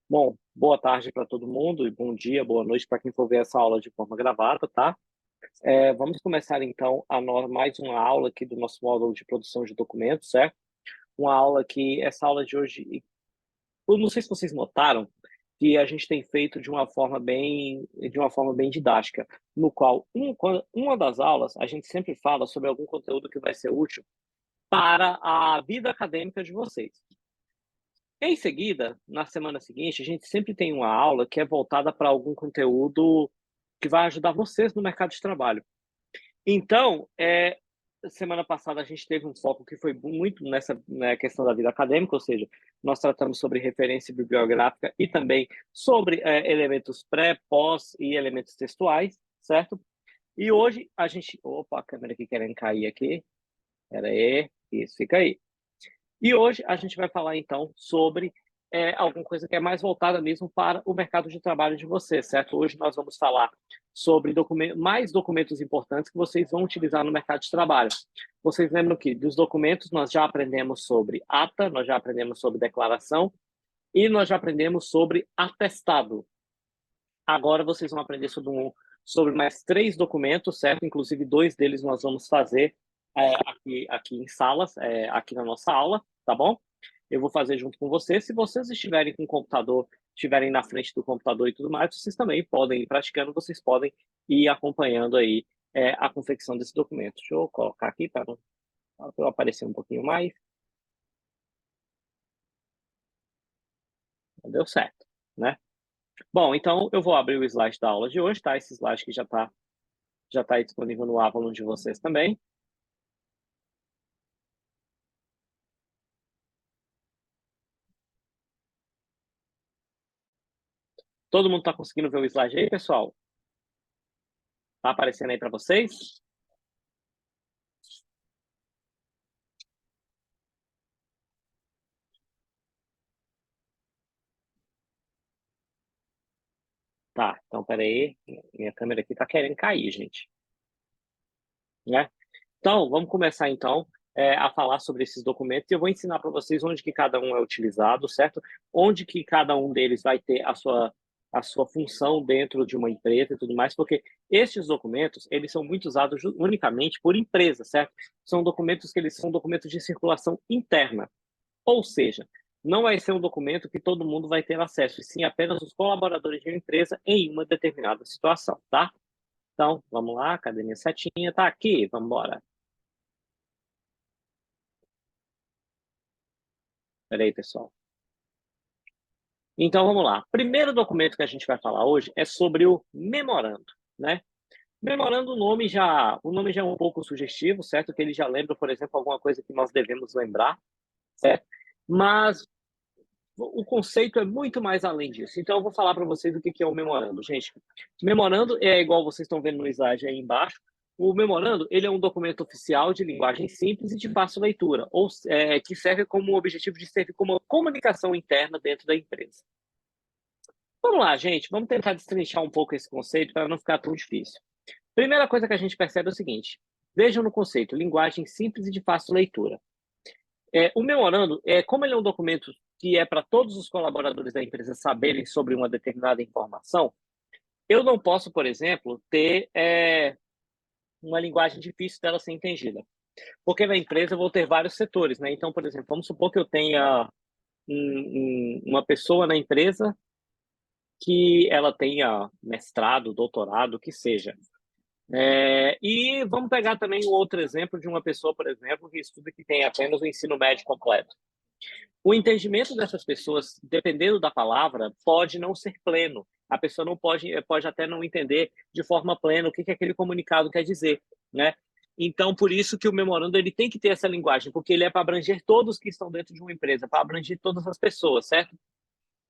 Bom, boa tarde para todo mundo e bom dia, boa noite para quem for ver essa aula de forma gravada, tá? Vamos começar então mais uma aula aqui do nosso módulo de produção de documentos, certo? Uma aula que essa aula de hoje, eu não sei se vocês notaram, que a gente tem feito de uma forma bem didática, no qual uma das aulas a gente sempre fala sobre algum conteúdo que vai ser útil para a vida acadêmica de vocês. Em seguida, na semana seguinte, a gente sempre tem uma aula que é voltada para algum conteúdo que vai ajudar vocês no mercado de trabalho. Então, semana passada a gente teve um foco que foi muito nessa, né, questão da vida acadêmica, ou seja, nós tratamos sobre referência bibliográfica e também sobre elementos pré, pós e elementos textuais, certo? E hoje a gente... Opa, a câmera aqui querendo cair aqui. Espera aí. Isso, fica aí. E hoje a gente vai falar, então, sobre alguma coisa que é mais voltada mesmo para o mercado de trabalho de vocês, certo? Hoje nós vamos falar sobre mais documentos importantes que vocês vão utilizar no mercado de trabalho. Vocês lembram que dos documentos nós já aprendemos sobre ata, nós já aprendemos sobre declaração e nós já aprendemos sobre atestado. Agora vocês vão aprender sobre mais 3 documentos, certo? Inclusive 2 deles nós vamos fazer aqui em salas, aqui na nossa aula, tá bom? Eu vou fazer junto com vocês. Se vocês estiverem com o computador, estiverem na frente do computador e tudo mais, vocês também podem ir praticando, vocês podem ir acompanhando aí a confecção desse documento. Deixa eu colocar aqui para eu aparecer um pouquinho mais. Deu certo, né? Bom, então eu vou abrir o slide da aula de hoje, tá? Esse slide que já tá aí disponível no Avalon de vocês também. Todo mundo está conseguindo ver o slide aí, pessoal? Tá aparecendo aí para vocês? Tá, então peraí. Minha câmera aqui tá querendo cair, gente. Né? Então, vamos começar então a falar sobre esses documentos e eu vou ensinar para vocês onde que cada um é utilizado, certo? Onde que cada um deles vai ter a sua função dentro de uma empresa e tudo mais, porque esses documentos, eles são muito usados unicamente por empresas, certo? São documentos que eles são documentos de circulação interna. Ou seja, não vai ser um documento que todo mundo vai ter acesso, e sim apenas os colaboradores de uma empresa em uma determinada situação, tá? Então, vamos lá, cadê minha setinha? Tá aqui, vamos embora. Peraí, pessoal. Então, vamos lá. Primeiro documento que a gente vai falar hoje é sobre o memorando, né? Memorando, o nome já é um pouco sugestivo, certo? Que ele já lembra, por exemplo, alguma coisa que nós devemos lembrar, certo? Mas o conceito é muito mais além disso. Então, eu vou falar para vocês o que é o memorando. Gente, memorando é igual vocês estão vendo no slide aí embaixo. O memorando, ele é um documento oficial de linguagem simples e de fácil leitura, ou que serve como objetivo de servir como uma comunicação interna dentro da empresa. Vamos lá, gente, vamos tentar destrinchar um pouco esse conceito para não ficar tão difícil. Primeira coisa que a gente percebe é o seguinte: vejam no conceito, linguagem simples e de fácil leitura. O memorando, como ele é um documento que é para todos os colaboradores da empresa saberem sobre uma determinada informação, eu não posso, por exemplo, ter uma linguagem difícil dela ser entendida. Porque na empresa eu vou ter vários setores, né? Então, por exemplo, vamos supor que eu tenha uma pessoa na empresa que ela tenha mestrado, doutorado, o que seja. E vamos pegar também um outro exemplo de uma pessoa, por exemplo, que estuda que tem apenas o ensino médio completo. O entendimento dessas pessoas, dependendo da palavra, pode não ser pleno. A pessoa não pode até não entender de forma plena o que aquele comunicado quer dizer, né? Então, por isso que o memorando ele tem que ter essa linguagem, porque ele é para abranger todos que estão dentro de uma empresa, para abranger todas as pessoas, certo?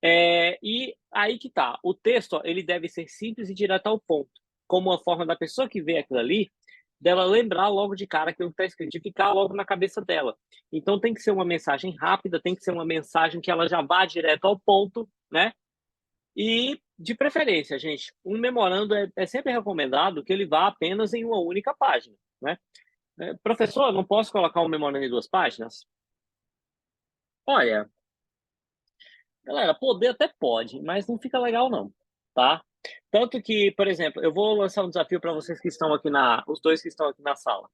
E aí que tá. O texto, ó, ele deve ser simples e direto ao ponto, como uma forma da pessoa que vê aquilo ali, dela lembrar logo de cara aquilo que está escrito e ficar logo na cabeça dela. Então tem que ser uma mensagem rápida, tem que ser uma mensagem que ela já vá direto ao ponto, né? E, de preferência, gente, um memorando é sempre recomendado que ele vá apenas em uma única página, né? Professor, não posso colocar um memorando em 2 páginas? Olha, Galera, poder até pode, mas não fica legal não, tá? Tanto que, por exemplo, eu vou lançar um desafio para vocês que estão aqui os dois que estão aqui na sala.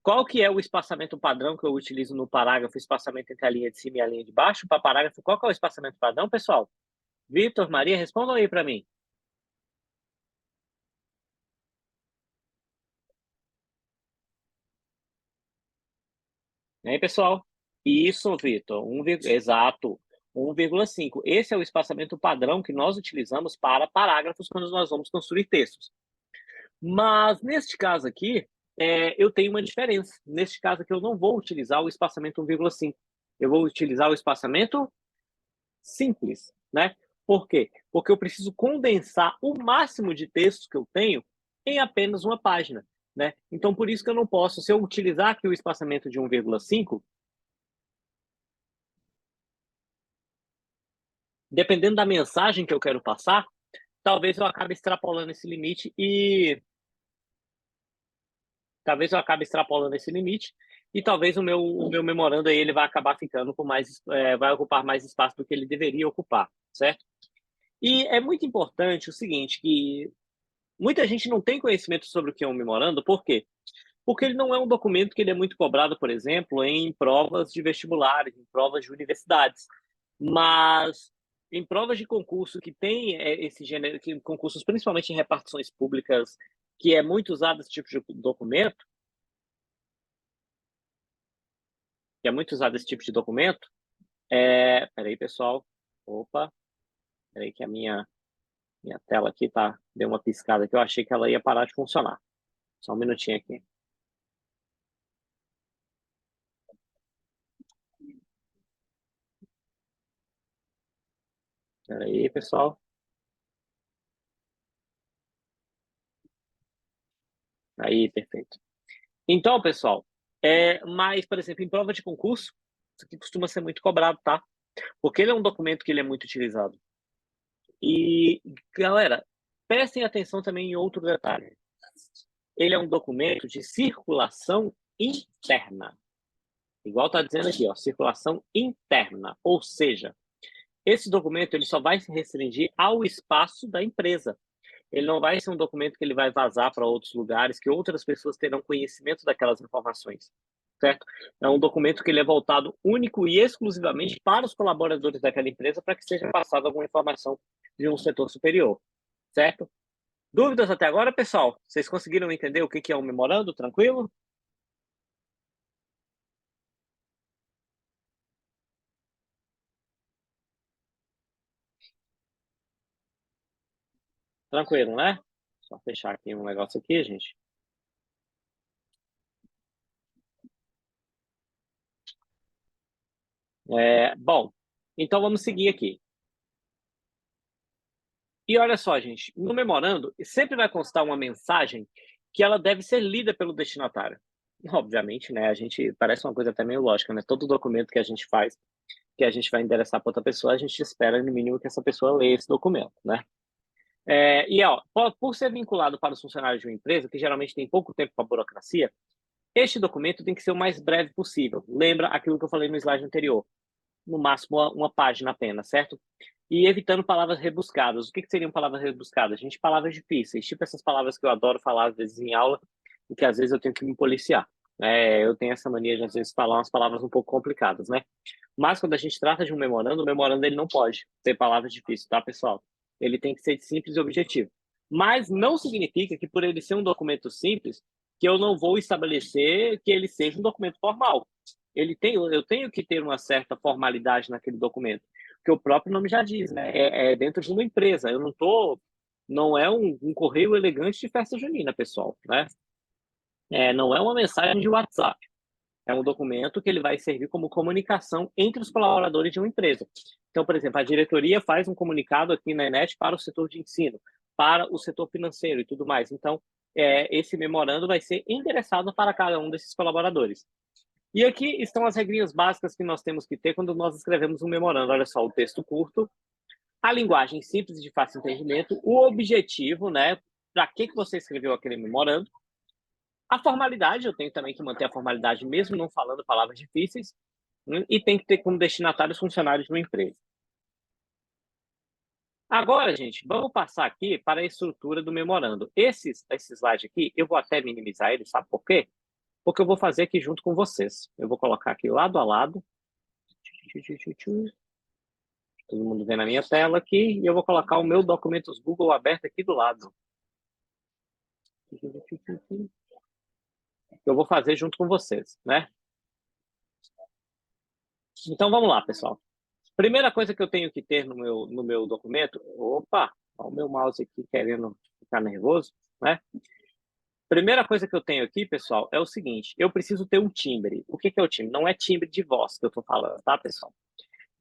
Qual que é o espaçamento padrão que eu utilizo no parágrafo, espaçamento entre a linha de cima e a linha de baixo? Para parágrafo, qual que é o espaçamento padrão, pessoal? Vitor, Maria, respondam aí para mim. E aí, pessoal? Isso, Vitor, exato, 1,5. Esse é o espaçamento padrão que nós utilizamos para parágrafos quando nós vamos construir textos. Mas, neste caso aqui, eu tenho uma diferença. Neste caso aqui, eu não vou utilizar o espaçamento 1,5. Eu vou utilizar o espaçamento simples, né? Por quê? Porque eu preciso condensar o máximo de textos que eu tenho em apenas uma página, né? Então, por isso que eu não posso, se eu utilizar aqui o espaçamento de 1,5, dependendo da mensagem que eu quero passar, talvez eu acabe extrapolando esse limite e talvez o meu memorando aí ele vai acabar ficando com mais, vai ocupar mais espaço do que ele deveria ocupar, certo? E é muito importante o seguinte, que muita gente não tem conhecimento sobre o que é um memorando, por quê? Porque ele não é um documento que ele é muito cobrado, por exemplo, em provas de vestibulares, em provas de universidades. Mas em provas de concurso que tem esse gênero, que concursos principalmente em repartições públicas, que é muito usado esse tipo de documento, peraí, pessoal. Opa, peraí que a minha tela aqui deu uma piscada que eu achei que ela ia parar de funcionar. Só um minutinho aqui. Peraí, pessoal. Aí, perfeito. Então, pessoal, mas, por exemplo, em prova de concurso, isso aqui costuma ser muito cobrado, tá? Porque ele é um documento que ele é muito utilizado. E, galera, prestem atenção também em outro detalhe. Ele é um documento de circulação interna. Igual está dizendo aqui, ó, circulação interna. Ou seja, esse documento ele só vai se restringir ao espaço da empresa. Ele não vai ser um documento que ele vai vazar para outros lugares, que outras pessoas terão conhecimento daquelas informações, certo? É um documento que ele é voltado único e exclusivamente para os colaboradores daquela empresa para que seja passada alguma informação de um setor superior, certo? Dúvidas até agora, pessoal? Vocês conseguiram entender o que é um memorando? Tranquilo? Tranquilo, né? Só fechar aqui um negócio aqui, gente. Bom, então vamos seguir aqui. E olha só, gente, no memorando sempre vai constar uma mensagem que ela deve ser lida pelo destinatário. Obviamente, né, a gente parece uma coisa até meio lógica, né? Todo documento que a gente faz, que a gente vai endereçar para outra pessoa, a gente espera no mínimo que essa pessoa leia esse documento, né? Ó, por ser vinculado para os funcionários de uma empresa, que geralmente tem pouco tempo para a burocracia, este documento tem que ser o mais breve possível. Lembra aquilo que eu falei no slide anterior? No máximo uma página apenas, certo? E evitando palavras rebuscadas. O que seriam palavras rebuscadas? Gente, palavras difíceis, tipo essas palavras que eu adoro falar às vezes em aula e que às vezes eu tenho que me policiar. Eu tenho essa mania de às vezes falar umas palavras um pouco complicadas, né? Mas quando a gente trata de um memorando, o memorando ele não pode ter palavras difíceis, tá, pessoal? Ele tem que ser simples e objetivo. Mas não significa que por ele ser um documento simples, que eu não vou estabelecer que ele seja um documento formal. Eu tenho que ter uma certa formalidade naquele documento, que o próprio nome já diz, né? É dentro de uma empresa. Não é um correio elegante de festa junina, pessoal, né? Não é uma mensagem de WhatsApp. É um documento que ele vai servir como comunicação entre os colaboradores de uma empresa. Então, por exemplo, a diretoria faz um comunicado aqui na Enet para o setor de ensino, para o setor financeiro e tudo mais. Então, esse memorando vai ser endereçado para cada um desses colaboradores. E aqui estão as regrinhas básicas que nós temos que ter quando nós escrevemos um memorando. Olha só, o texto curto, a linguagem simples e de fácil entendimento, o objetivo, né? Para que você escreveu aquele memorando? A formalidade, eu tenho também que manter a formalidade mesmo não falando palavras difíceis, e tem que ter como destinatários funcionários de uma empresa. Agora, gente, vamos passar aqui para a estrutura do memorando. Esse slide aqui, eu vou até minimizar ele, sabe por quê? Porque eu vou fazer aqui junto com vocês. Eu vou colocar aqui lado a lado. Todo mundo vendo a minha tela aqui. E eu vou colocar o meu documentos Google aberto aqui do lado. Eu vou fazer junto com vocês, né? Então, vamos lá, pessoal. Primeira coisa que eu tenho que ter no meu documento... Opa! Olha o meu mouse aqui querendo ficar nervoso, né? Primeira coisa que eu tenho aqui, pessoal, é o seguinte. Eu preciso ter um timbre. O que é o timbre? Não é timbre de voz que eu estou falando, tá, pessoal?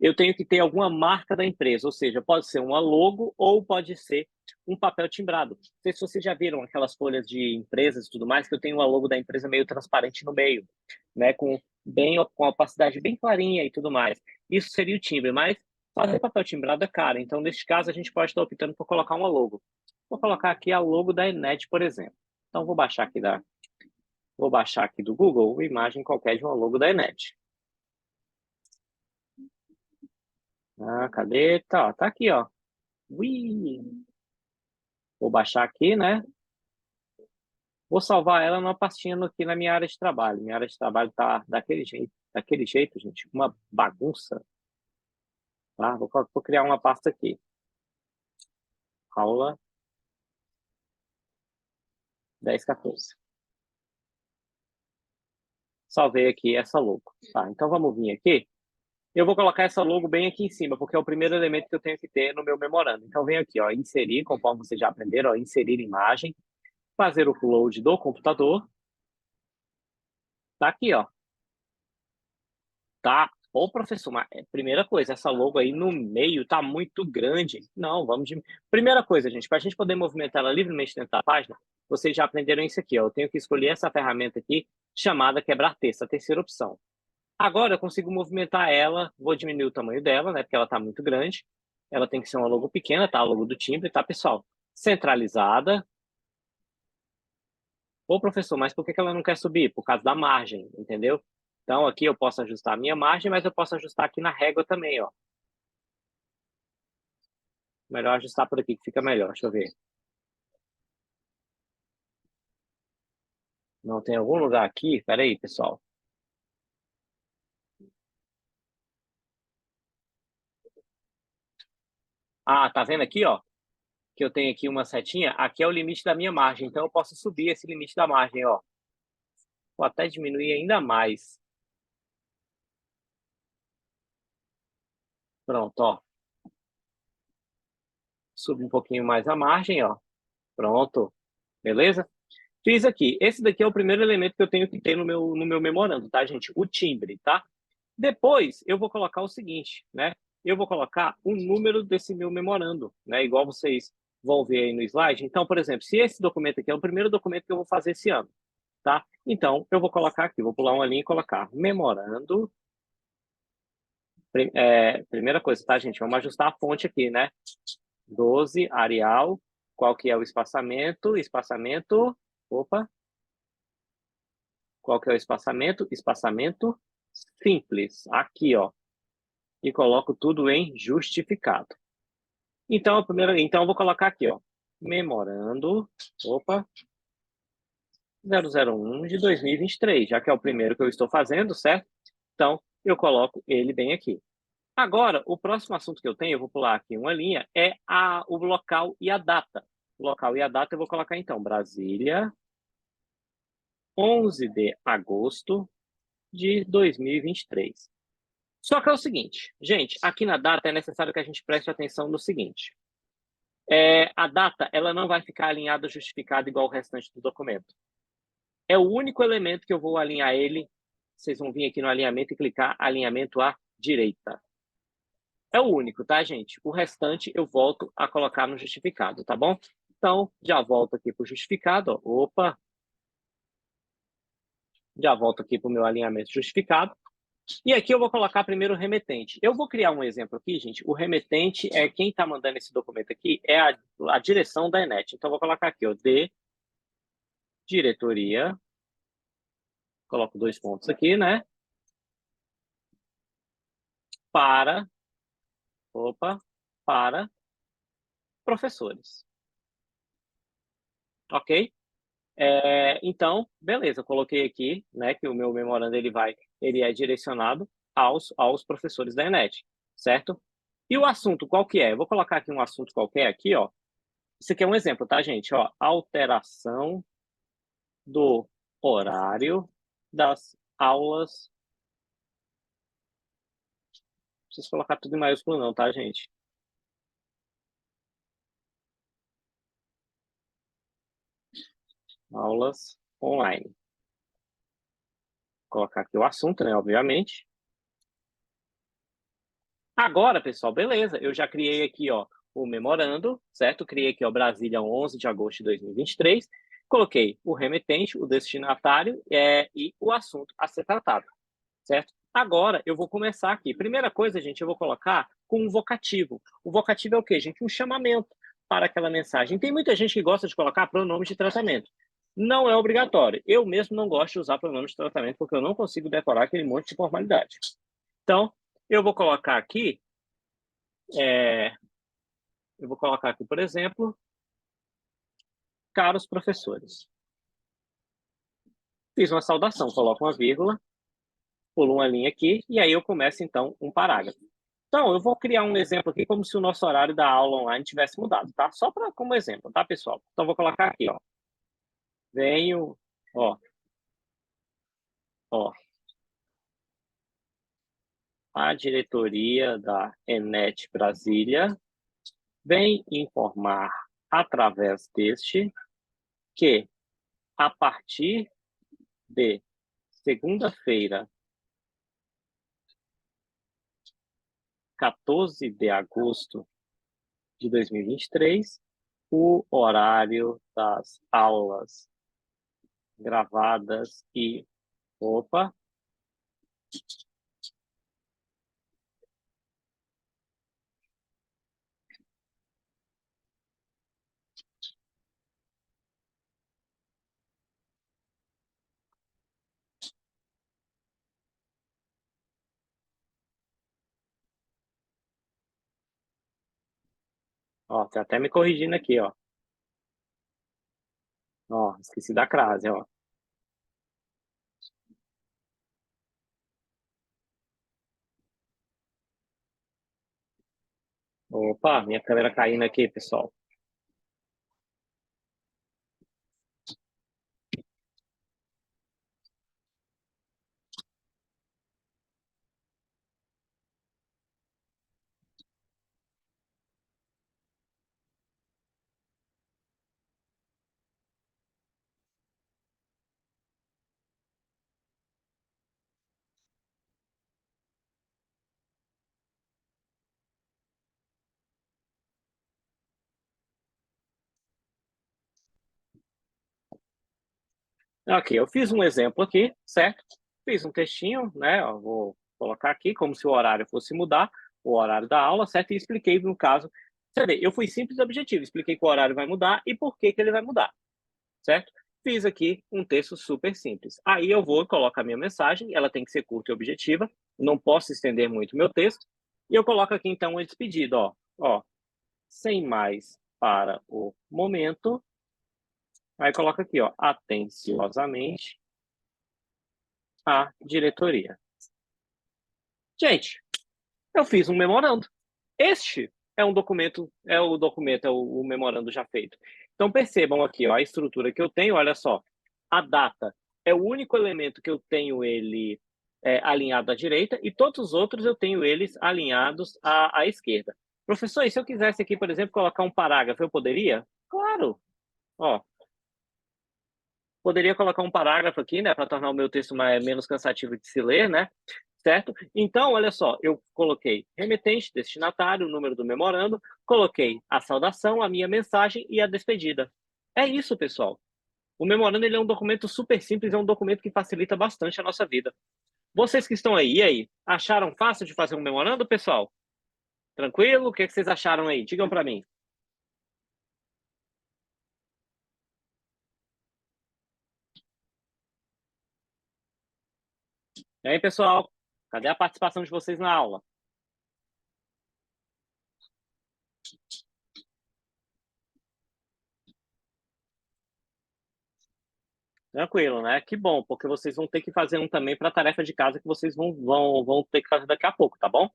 Eu tenho que ter alguma marca da empresa, ou seja, pode ser uma logo ou pode ser um papel timbrado. Não sei se vocês já viram aquelas folhas de empresas e tudo mais, que eu tenho uma logo da empresa meio transparente no meio, né, com a opacidade bem clarinha e tudo mais. Isso seria o timbre, mas fazer papel timbrado é caro, então neste caso a gente pode estar optando por colocar uma logo. Vou colocar aqui a logo da Enet, por exemplo. Então vou baixar aqui do Google uma imagem qualquer de uma logo da Enet. Ah, cadê? Tá aqui, ó. Ui! Vou baixar aqui, né? Vou salvar ela numa pastinha aqui na minha área de trabalho. Minha área de trabalho tá daquele jeito, gente, uma bagunça. Tá? Vou criar uma pasta aqui. Aula 1014. Salvei aqui essa logo. Tá, então vamos vir aqui. Eu vou colocar essa logo bem aqui em cima, porque é o primeiro elemento que eu tenho que ter no meu memorando. Então vem aqui, ó, inserir, conforme vocês já aprenderam, ó, inserir imagem, fazer o upload do computador. Tá aqui, ó. Tá. Ô, professor, mas primeira coisa, essa logo aí no meio tá muito grande. Não, vamos de... Primeira coisa, gente, para a gente poder movimentar ela livremente dentro da página, vocês já aprenderam isso aqui, ó. Eu tenho que escolher essa ferramenta aqui, chamada quebrar texto, a terceira opção. Agora eu consigo movimentar ela, vou diminuir o tamanho dela, né, porque ela tá muito grande. Ela tem que ser uma logo pequena, tá? A logo do timbre, tá, pessoal? Centralizada. Ô, professor, mas por que ela não quer subir? Por causa da margem, entendeu? Então, aqui eu posso ajustar a minha margem, mas eu posso ajustar aqui na régua também, ó. Melhor ajustar por aqui, que fica melhor. Deixa eu ver. Não tem algum lugar aqui? Espera aí, pessoal. Ah, tá vendo aqui, ó? Que eu tenho aqui uma setinha. Aqui é o limite da minha margem. Então, eu posso subir esse limite da margem, ó. Vou até diminuir ainda mais. Pronto, ó. Subo um pouquinho mais a margem, ó. Pronto. Beleza? Fiz aqui. Esse daqui é o primeiro elemento que eu tenho que ter no meu memorando, tá, gente? O timbre, tá? Depois, eu vou colocar o seguinte, né? Eu vou colocar o número desse meu memorando, né? Igual vocês vão ver aí no slide. Então, por exemplo, se esse documento aqui é o primeiro documento que eu vou fazer esse ano, tá? Então, eu vou colocar aqui, vou pular uma linha e colocar memorando. Primeira coisa, tá, gente? Vamos ajustar a fonte aqui, né? 12, Arial. Qual que é o espaçamento? Espaçamento. Opa. Qual que é o espaçamento? Espaçamento simples. Aqui, ó. E coloco tudo em justificado. Então, então eu vou colocar aqui, ó. Memorando. Opa. 001 de 2023, já que é o primeiro que eu estou fazendo, certo? Então, eu coloco ele bem aqui. Agora, o próximo assunto que eu tenho, eu vou pular aqui uma linha, é o local e a data. O local e a data eu vou colocar, então, Brasília, 11 de agosto de 2023. Só que é o seguinte, gente, aqui na data é necessário que a gente preste atenção no seguinte. A data ela não vai ficar alinhada, justificada igual o restante do documento. É o único elemento que eu vou alinhar ele. Vocês vão vir aqui no alinhamento e clicar alinhamento à direita. É o único, tá, gente? O restante eu volto a colocar no justificado, tá bom? Então, já volto aqui para o justificado. Ó. Opa! Já volto aqui para o meu alinhamento justificado. E aqui eu vou colocar primeiro o remetente. Eu vou criar um exemplo aqui, gente. O remetente é quem está mandando esse documento aqui, é a direção da Enet. Então, eu vou colocar aqui, ó, de diretoria. Coloco 2 pontos aqui, né? Para, opa, para professores. Ok? Então, beleza, eu coloquei aqui, né, que o meu memorando ele é direcionado aos professores da ENET, certo? E o assunto qual que é? Eu vou colocar aqui um assunto qualquer aqui, ó. Isso aqui é um exemplo, tá, gente? Ó, alteração do horário das aulas. Não preciso colocar tudo em maiúsculo não, tá, gente? Aulas online. Vou colocar aqui o assunto, né, obviamente. Agora, pessoal, beleza. Eu já criei aqui, ó, o memorando, certo? Criei aqui, ó, Brasília, 11 de agosto de 2023. Coloquei o remetente, o destinatário e o assunto a ser tratado, certo? Agora, eu vou começar aqui. Primeira coisa, gente, eu vou colocar com um vocativo. O vocativo é o quê, gente? Um chamamento para aquela mensagem. Tem muita gente que gosta de colocar pronomes de tratamento. Não é obrigatório. Eu mesmo não gosto de usar pronomes de tratamento porque eu não consigo decorar aquele monte de formalidade. Então, eu vou colocar aqui, por exemplo, caros professores. Fiz uma saudação, coloco uma vírgula, pulo uma linha aqui, e aí eu começo, então, um parágrafo. Então, eu vou criar um exemplo aqui como se o nosso horário da aula online tivesse mudado, tá? Só como exemplo, tá, pessoal? Então, vou colocar aqui, ó. Venho, ó, ó, a diretoria da ENET Brasília vem informar através deste que, a partir de segunda-feira, 14 de agosto de 2023, o horário das aulas gravadas e... Opa! Ó, tá até me corrigindo aqui, ó. Ó, esqueci da crase, ó. Opa, minha câmera caindo aqui, pessoal. Ok, eu fiz um exemplo aqui, certo? Fiz um textinho, né? Ó, vou colocar aqui como se o horário fosse mudar, o horário da aula, certo? E expliquei no caso. Você vê, eu fui simples e objetivo, expliquei que o horário vai mudar e por que que ele vai mudar, certo? Fiz aqui um texto super simples. Aí eu vou colocar a minha mensagem, ela tem que ser curta e objetiva, não posso estender muito meu texto, e eu coloco aqui então uma despedida, ó, sem mais para o momento. Aí coloca aqui, ó, atenciosamente a diretoria. Gente, eu fiz um memorando. Este é um documento, o memorando já feito. Então percebam aqui, ó, a estrutura que eu tenho, olha só. A data é o único elemento que eu tenho ele alinhado à direita e todos os outros eu tenho eles alinhados à esquerda. Professor, e se eu quisesse aqui, por exemplo, colocar um parágrafo, eu poderia? Claro. Ó, poderia colocar um parágrafo aqui, né, para tornar o meu texto menos cansativo de se ler, né? Certo? Então, olha só, eu coloquei remetente, destinatário, o número do memorando, coloquei a saudação, a minha mensagem e a despedida. É isso, pessoal. O memorando ele é um documento super simples, é um documento que facilita bastante a nossa vida. Vocês que estão aí, e aí? Acharam fácil de fazer um memorando, pessoal? Tranquilo? O que vocês acharam aí? Digam para mim. E aí, pessoal? Cadê a participação de vocês na aula? Tranquilo, né? Que bom, porque vocês vão ter que fazer um também para a tarefa de casa que vocês vão ter que fazer daqui a pouco, tá bom?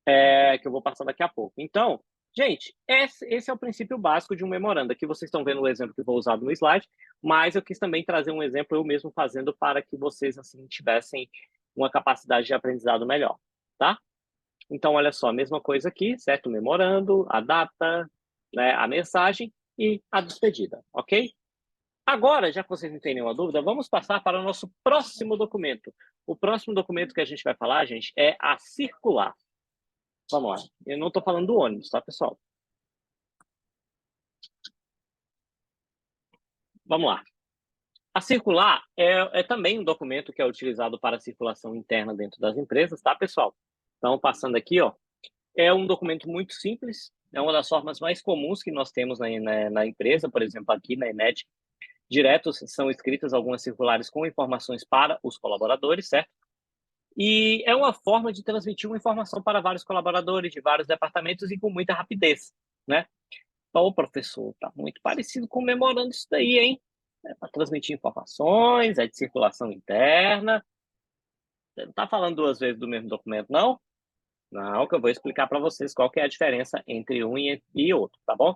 Que eu vou passar daqui a pouco. Então, gente, esse é o princípio básico de um memorando. Aqui vocês estão vendo o exemplo que eu vou usar no slide, mas eu quis também trazer um exemplo eu mesmo fazendo para que vocês, assim, tivessem uma capacidade de aprendizado melhor, tá? Então, olha só, a mesma coisa aqui, certo? O memorando, a data, né, a mensagem e a despedida, ok? Agora, já que vocês não têm nenhuma dúvida, vamos passar para o nosso próximo documento. O próximo documento que a gente vai falar, gente, é a circular. Vamos lá. Eu não estou falando do ônibus, tá, pessoal? Vamos lá. A circular é também um documento que é utilizado para a circulação interna dentro das empresas, tá, pessoal? Então, passando aqui, ó, é um documento muito simples, é uma das formas mais comuns que nós temos na empresa, por exemplo, aqui na Enet, diretos são escritas algumas circulares com informações para os colaboradores, certo? E é uma forma de transmitir uma informação para vários colaboradores de vários departamentos e com muita rapidez, né? Então, professor, tá muito parecido com o memorando isso daí, hein? É para transmitir informações, é de circulação interna. Você não está falando duas vezes do mesmo documento, não? Não, que eu vou explicar para vocês qual que é a diferença entre um e outro, tá bom?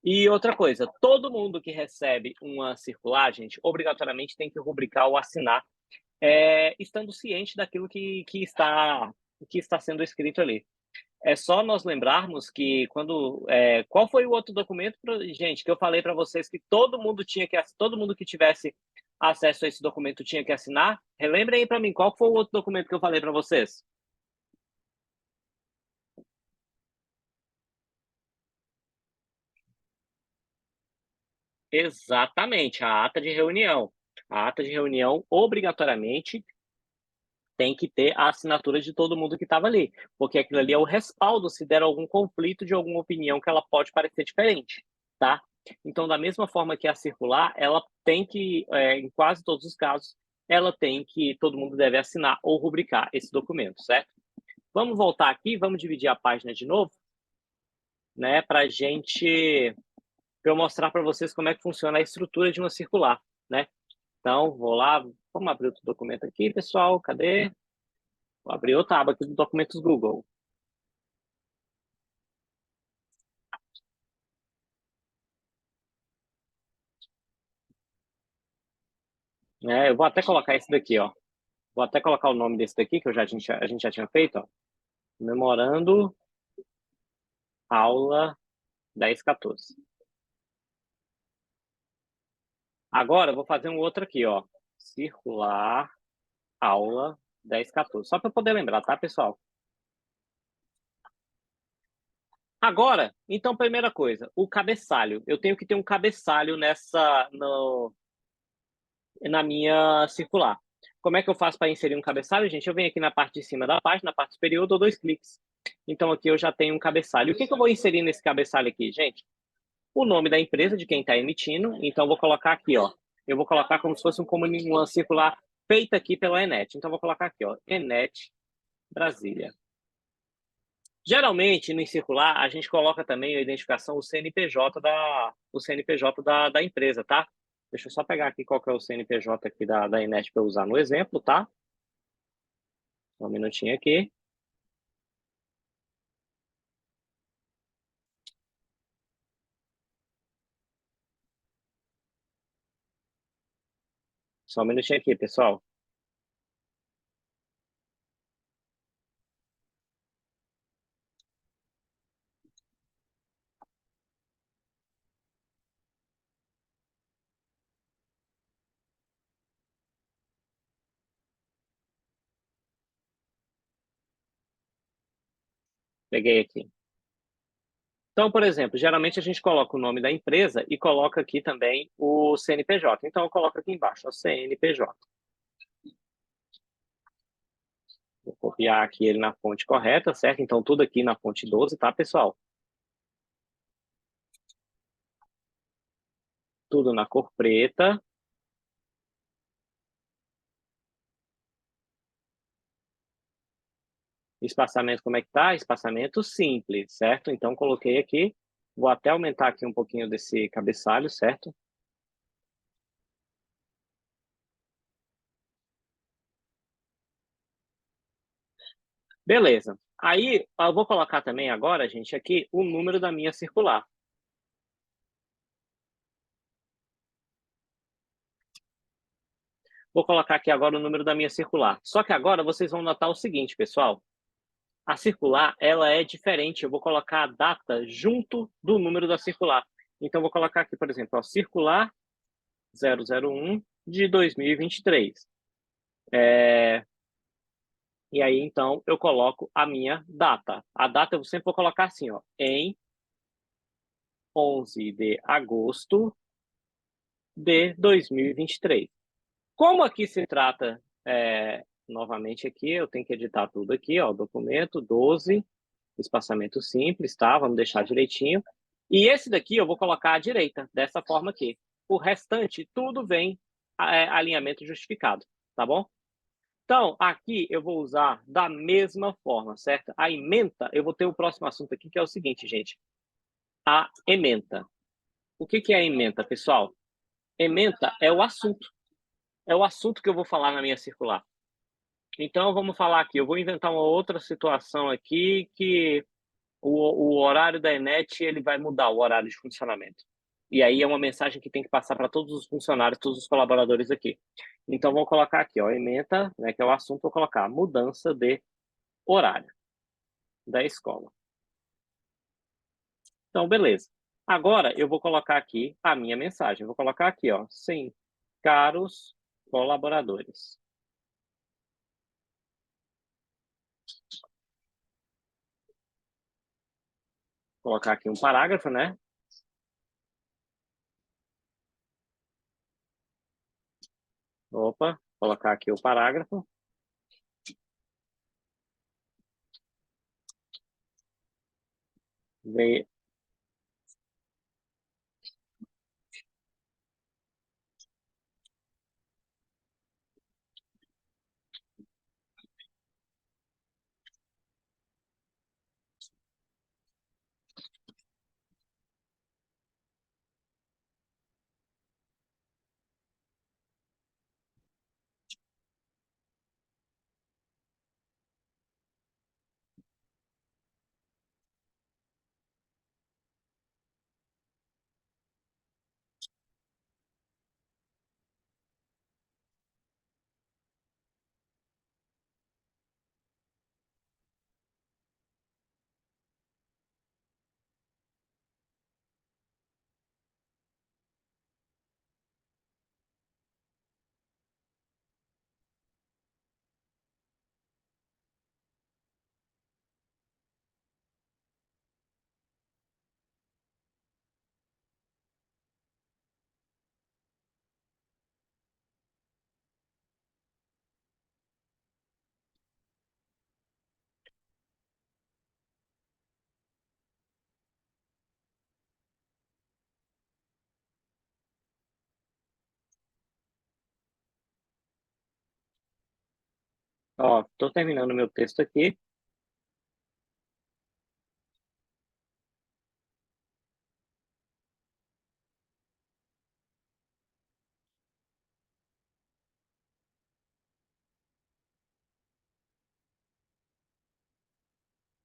E outra coisa, todo mundo que recebe uma circular, gente, obrigatoriamente tem que rubricar ou assinar, estando ciente daquilo que está sendo escrito ali. É só nós lembrarmos que qual foi o outro documento, gente, que eu falei para vocês que todo mundo que tivesse acesso a esse documento tinha que assinar? Relembrem aí para mim, qual foi o outro documento que eu falei para vocês? Exatamente, a ata de reunião. A ata de reunião, obrigatoriamente, tem que ter a assinatura de todo mundo que estava ali, porque aquilo ali é o respaldo se der algum conflito de alguma opinião que ela pode parecer diferente, tá? Então, da mesma forma que a circular, ela tem que, em quase todos os casos, todo mundo deve assinar ou rubricar esse documento, certo? Vamos voltar aqui, vamos dividir a página de novo, né, para eu mostrar para vocês como é que funciona a estrutura de uma circular, né? Então, vou lá, vamos abrir outro documento aqui, pessoal, cadê? Vou abrir outra aba aqui do Documentos Google. Eu vou até colocar esse daqui, ó. Vou até colocar o nome desse daqui, que a gente já tinha feito, ó. Memorando aula 1014. Agora, eu vou fazer um outro aqui, ó. Circular aula 1014. Só para poder lembrar, tá, pessoal? Agora, então, primeira coisa, o cabeçalho. Eu tenho que ter um cabeçalho na minha circular. Como é que eu faço para inserir um cabeçalho, gente? Eu venho aqui na parte de cima da página, na parte superior, dou dois cliques. Então, aqui eu já tenho um cabeçalho. O que eu vou inserir nesse cabeçalho aqui, gente? O nome da empresa, de quem está emitindo. Então, eu vou colocar aqui, ó. Eu vou colocar como se fosse uma circular feita aqui pela Enet. Então, eu vou colocar aqui, ó. Enet Brasília. Geralmente, no circular, a gente coloca também a identificação, o CNPJ da empresa, tá? Deixa eu só pegar aqui qual que é o CNPJ aqui da Enet para eu usar no exemplo, tá? Só um minutinho aqui. Só um minutinho aqui, pessoal. Peguei aqui. Então, por exemplo, geralmente a gente coloca o nome da empresa e coloca aqui também o CNPJ. Então, eu coloco aqui embaixo, o CNPJ. Vou copiar aqui ele na fonte correta, certo? Então, tudo aqui na fonte 12, tá, pessoal? Tudo na cor preta. Espaçamento, como é que tá? Espaçamento simples, certo? Então, coloquei aqui. Vou até aumentar aqui um pouquinho desse cabeçalho, certo? Beleza. Aí, eu vou colocar também agora, gente, aqui o número da minha circular. Vou colocar aqui agora o número da minha circular. Só que agora vocês vão notar o seguinte, pessoal. A circular, ela é diferente. Eu vou colocar a data junto do número da circular. Então, vou colocar aqui, por exemplo, ó, circular 001 de 2023. E aí, então, eu coloco a minha data. A data eu sempre vou colocar assim, ó, em 11 de agosto de 2023. Como aqui se trata, novamente aqui, eu tenho que editar tudo aqui, ó, documento 12, espaçamento simples, tá? Vamos deixar direitinho. E esse daqui eu vou colocar à direita, dessa forma aqui. O restante, tudo vem alinhamento justificado, tá bom? Então, aqui eu vou usar da mesma forma, certo? A ementa, eu vou ter o próximo assunto aqui, que é o seguinte, gente. A ementa. O que é a ementa, pessoal? Ementa é o assunto. É o assunto que eu vou falar na minha circular. Então, vamos falar aqui. Eu vou inventar uma outra situação aqui que o horário da Enet ele vai mudar o horário de funcionamento. E aí é uma mensagem que tem que passar para todos os funcionários, todos os colaboradores aqui. Então, vou colocar aqui, ó, ementa, né, que é o assunto, vou colocar mudança de horário da escola. Então, beleza. Agora, eu vou colocar aqui a minha mensagem. Vou colocar aqui, ó, sim, caros colaboradores. Vou colocar aqui um parágrafo, né? Opa, colocar aqui o parágrafo. Vem. Ó, estou terminando meu texto aqui.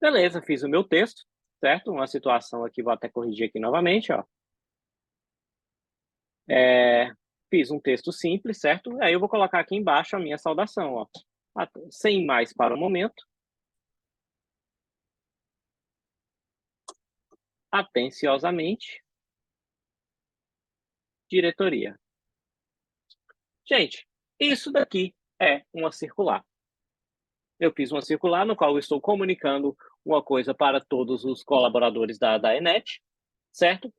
Beleza, fiz o meu texto, certo? Uma situação aqui, vou até corrigir aqui novamente, ó. Fiz um texto simples, certo? Aí eu vou colocar aqui embaixo a minha saudação, ó. Sem mais para o momento. Atenciosamente, diretoria. Gente, isso daqui é uma circular. Eu fiz uma circular no qual eu estou comunicando uma coisa para todos os colaboradores da Enet, certo?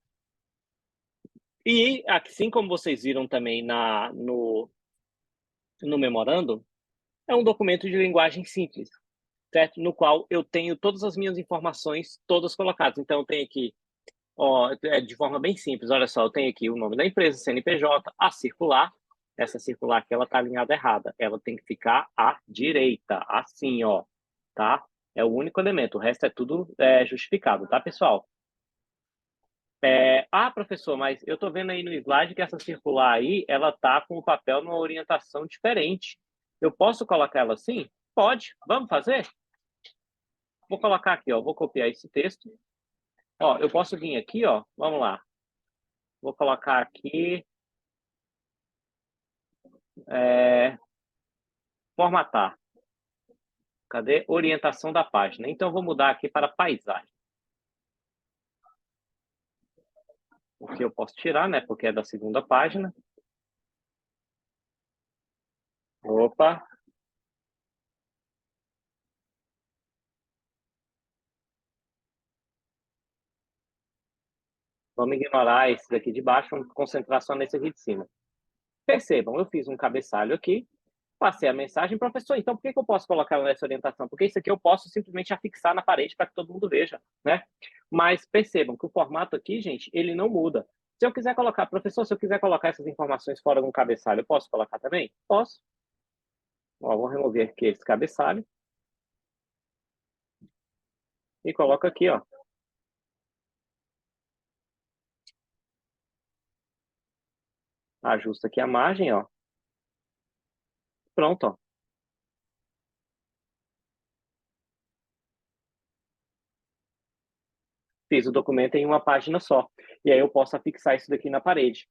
E assim como vocês viram também no memorando, é um documento de linguagem simples, certo? No qual eu tenho todas as minhas informações todas colocadas. Então, eu tenho aqui, ó, de forma bem simples, olha só, eu tenho aqui o nome da empresa, CNPJ, a circular. Essa circular aqui, ela está alinhada errada. Ela tem que ficar à direita, assim, ó, tá? É o único elemento, o resto é tudo justificado, tá, pessoal? Professor, mas eu estou vendo aí no slide que essa circular aí, ela tá com o papel numa orientação diferente. Eu posso colocar ela assim? Pode. Vamos fazer? Vou colocar aqui, ó, vou copiar esse texto. Ó, eu posso vir aqui, ó, vamos lá. Vou colocar aqui, formatar. Cadê? Orientação da página. Então, vou mudar aqui para paisagem. Porque eu posso tirar, né? Porque é da segunda página. Opa! Vamos ignorar esse daqui de baixo, vamos concentrar só nesse aqui de cima. Percebam, eu fiz um cabeçalho aqui, passei a mensagem, professor, então por que eu posso colocar nessa orientação? Porque isso aqui eu posso simplesmente afixar na parede para que todo mundo veja, né? Mas percebam que o formato aqui, gente, ele não muda. Se eu quiser colocar, professor, se eu quiser colocar essas informações fora de um cabeçalho, eu posso colocar também? Posso. Ó, vou remover aqui esse cabeçalho e coloco aqui, ó. Ajusta aqui a margem, ó. Pronto, ó. Fiz o documento em uma página só. E aí eu posso afixar isso daqui na parede.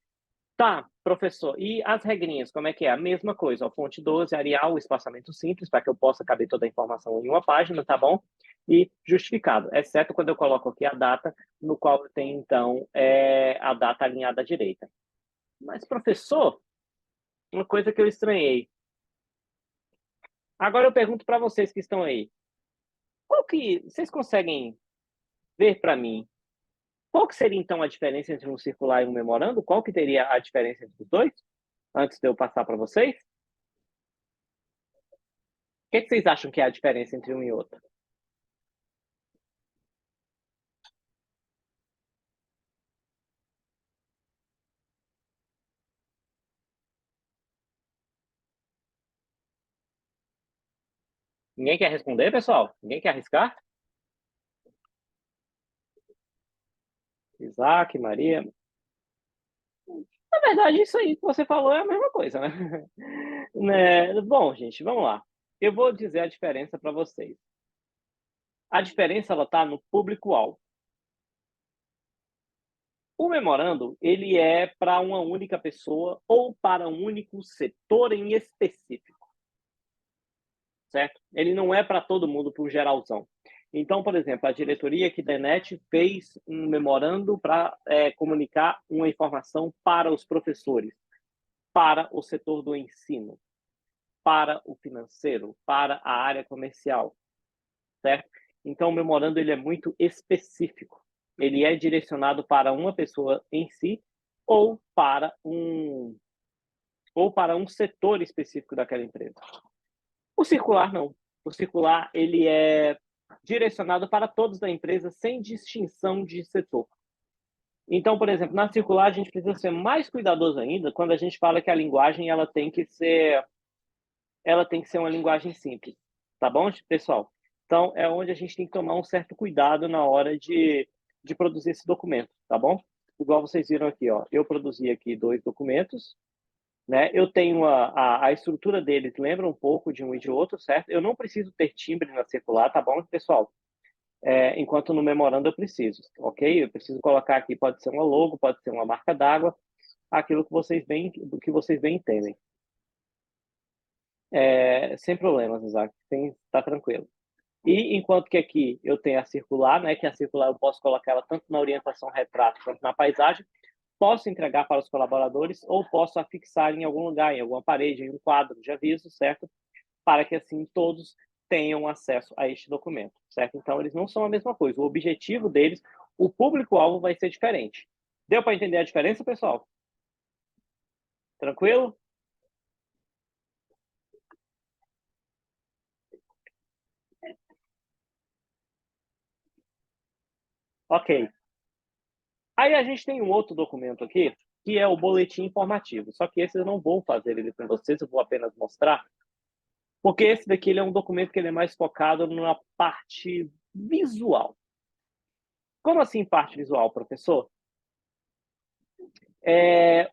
Tá, professor. E as regrinhas, como é que é? A mesma coisa, ó, fonte 12, Arial, espaçamento simples, para que eu possa caber toda a informação em uma página, tá bom? E justificado, exceto quando eu coloco aqui a data, no qual eu tenho, então, a data alinhada à direita. Mas, professor, uma coisa que eu estranhei. Agora eu pergunto para vocês que estão aí. Qual que vocês conseguem ver para mim? Qual que seria, então, a diferença entre um circular e um memorando? Qual que teria a diferença entre os dois? Antes de eu passar para vocês? O que vocês acham que é a diferença entre um e outro? Ninguém quer responder, pessoal? Ninguém quer arriscar? Isaac, Maria. Na verdade, isso aí que você falou é a mesma coisa, né? Né? Bom, gente, vamos lá. Eu vou dizer a diferença para vocês. A diferença ela está no público-alvo. O memorando ele é para uma única pessoa ou para um único setor em específico, certo? Ele não é para todo mundo, para o geralzão. Então, por exemplo, a diretoria aqui da ENET fez um memorando para comunicar uma informação para os professores, para o setor do ensino, para o financeiro, para a área comercial, certo? Então, o memorando ele é muito específico. Ele é direcionado para uma pessoa em si ou para um setor específico daquela empresa. O circular não. O circular ele é direcionado para todos da empresa sem distinção de setor. Então, por exemplo, na circular a gente precisa ser mais cuidadoso ainda quando a gente fala que a linguagem ela tem que ser uma linguagem simples, tá bom, pessoal? Então, é onde a gente tem que tomar um certo cuidado na hora de produzir esse documento, tá bom? Igual vocês viram aqui, ó, eu produzi aqui 2 documentos, né? Eu tenho a estrutura deles, lembra um pouco de um e de outro, certo? Eu não preciso ter timbre na circular, tá bom, pessoal? Enquanto no memorando eu preciso, ok? Eu preciso colocar aqui, pode ser uma logo, pode ser uma marca d'água, aquilo que vocês bem entendem. Sem problemas, Isaac, tá tranquilo. E enquanto que aqui eu tenho a circular, né, que a circular eu posso colocar ela tanto na orientação retrato quanto na paisagem, posso entregar para os colaboradores ou posso afixar em algum lugar, em alguma parede, em um quadro de aviso, certo? Para que assim todos tenham acesso a este documento, certo? Então eles não são a mesma coisa. O objetivo deles, o público-alvo vai ser diferente. Deu para entender a diferença, pessoal? Tranquilo? Ok. Aí a gente tem um outro documento aqui, que é o boletim informativo. Só que esse eu não vou fazer ele com vocês, eu vou apenas mostrar, porque esse daqui ele é um documento que ele é mais focado na parte visual. Como assim parte visual, professor?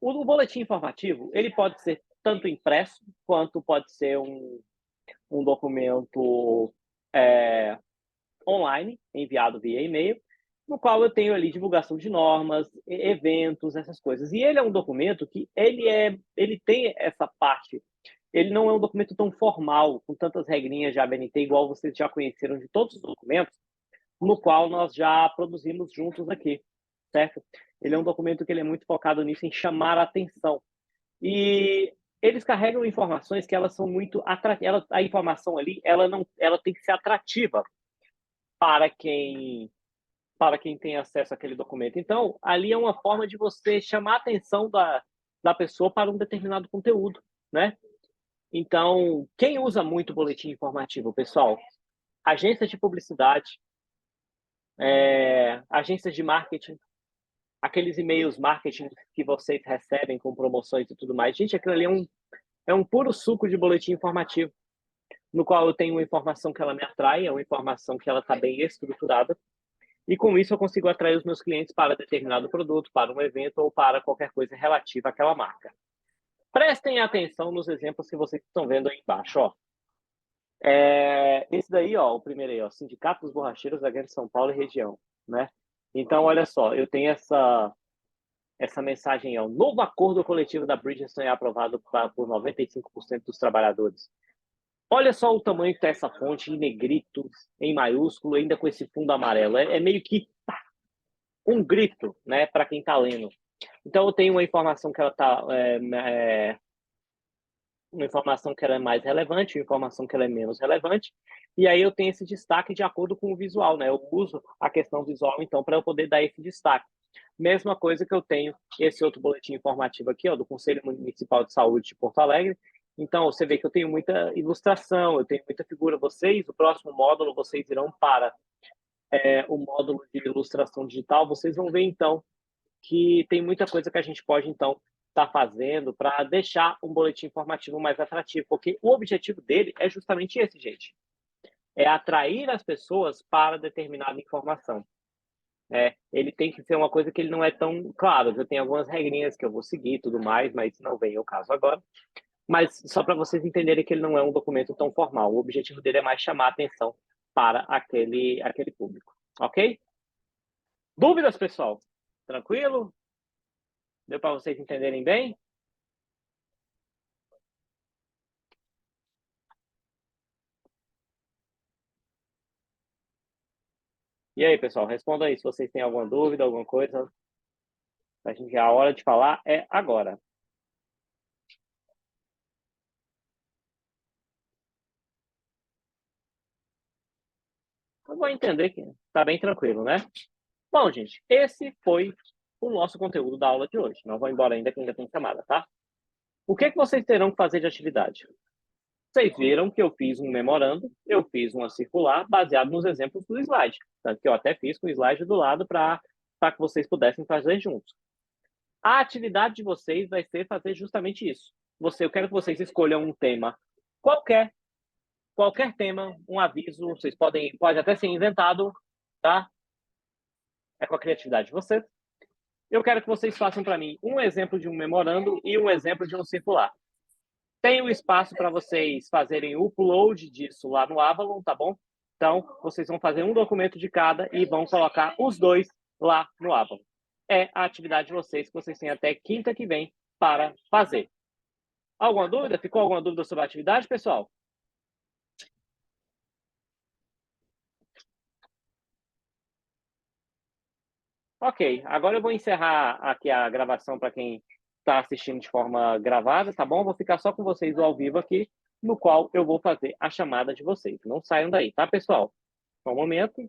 O boletim informativo ele pode ser tanto impresso quanto pode ser um documento online, enviado via e-mail, no qual eu tenho ali divulgação de normas, eventos, essas coisas. E ele é um documento que ele tem essa parte, ele não é um documento tão formal, com tantas regrinhas de ABNT, igual vocês já conheceram de todos os documentos, no qual nós já produzimos juntos aqui, certo? Ele é um documento que ele é muito focado nisso, em chamar a atenção. E eles carregam informações que elas são muito atrativas. A informação ali, ela tem que ser atrativa para quem tem acesso àquele documento. Então, ali é uma forma de você chamar a atenção da pessoa para um determinado conteúdo, né? Então, quem usa muito boletim informativo, pessoal? Agências de publicidade, agências de marketing, aqueles e-mails marketing que vocês recebem com promoções e tudo mais. Gente, aquilo ali é um puro suco de boletim informativo, no qual eu tenho uma informação que ela me atrai, é uma informação que ela está bem estruturada, e com isso eu consigo atrair os meus clientes para determinado produto, para um evento ou para qualquer coisa relativa àquela marca. Prestem atenção nos exemplos que vocês estão vendo aí embaixo, ó. Esse daí, ó, o primeiro aí, ó, Sindicato dos Borracheiros da Grande São Paulo e região, né? Então, olha só, eu tenho essa mensagem, ó, novo acordo coletivo da Bridgestone é aprovado por 95% dos trabalhadores. Olha só o tamanho que está essa fonte em negrito, em maiúsculo, ainda com esse fundo amarelo. É meio que um grito, né, para quem está lendo. Então, eu tenho uma informação que ela tá, uma informação que ela é mais relevante, uma informação que ela é menos relevante, e aí eu tenho esse destaque de acordo com o visual, né? Eu uso a questão visual, então, para eu poder dar esse destaque. Mesma coisa que eu tenho esse outro boletim informativo aqui, ó, do Conselho Municipal de Saúde de Porto Alegre. Então, você vê que eu tenho muita ilustração, eu tenho muita figura. Vocês, o próximo módulo, vocês irão para o módulo de ilustração digital. Vocês vão ver, então, que tem muita coisa que a gente pode, então, estar fazendo para deixar um boletim informativo mais atrativo, porque o objetivo dele é justamente esse, gente. É atrair as pessoas para determinada informação. Ele tem que ser uma coisa que ele não é tão claro. Eu tenho algumas regrinhas que eu vou seguir e tudo mais, mas não vem ao caso agora. Mas só para vocês entenderem que ele não é um documento tão formal. O objetivo dele é mais chamar a atenção para aquele público. Ok? Dúvidas, pessoal? Tranquilo? Deu para vocês entenderem bem? E aí, pessoal, responda aí se vocês têm alguma dúvida, alguma coisa. A hora de falar é agora. Eu vou entender que está bem tranquilo, né? Bom, gente, esse foi o nosso conteúdo da aula de hoje. Não vou embora ainda, que ainda tem chamada, tá? O que vocês terão que fazer de atividade? Vocês viram que eu fiz um memorando, eu fiz uma circular baseado nos exemplos do slide. Tanto que eu até fiz com o slide do lado para que vocês pudessem fazer juntos. A atividade de vocês vai ser fazer justamente isso. Eu quero que vocês escolham um tema qualquer tema, um aviso, pode até ser inventado, tá? É com a criatividade de vocês. Eu quero que vocês façam para mim um exemplo de um memorando e um exemplo de um circular. Tem um espaço para vocês fazerem o upload disso lá no Avalon, tá bom? Então, vocês vão fazer um documento de cada e vão colocar os dois lá no Avalon. É a atividade de vocês, que vocês têm até quinta que vem para fazer. Alguma dúvida? Ficou alguma dúvida sobre a atividade, pessoal? Ok, agora eu vou encerrar aqui a gravação para quem está assistindo de forma gravada, tá bom? Vou ficar só com vocês ao vivo aqui, no qual eu vou fazer a chamada de vocês. Não saiam daí, tá, pessoal? Só um momento.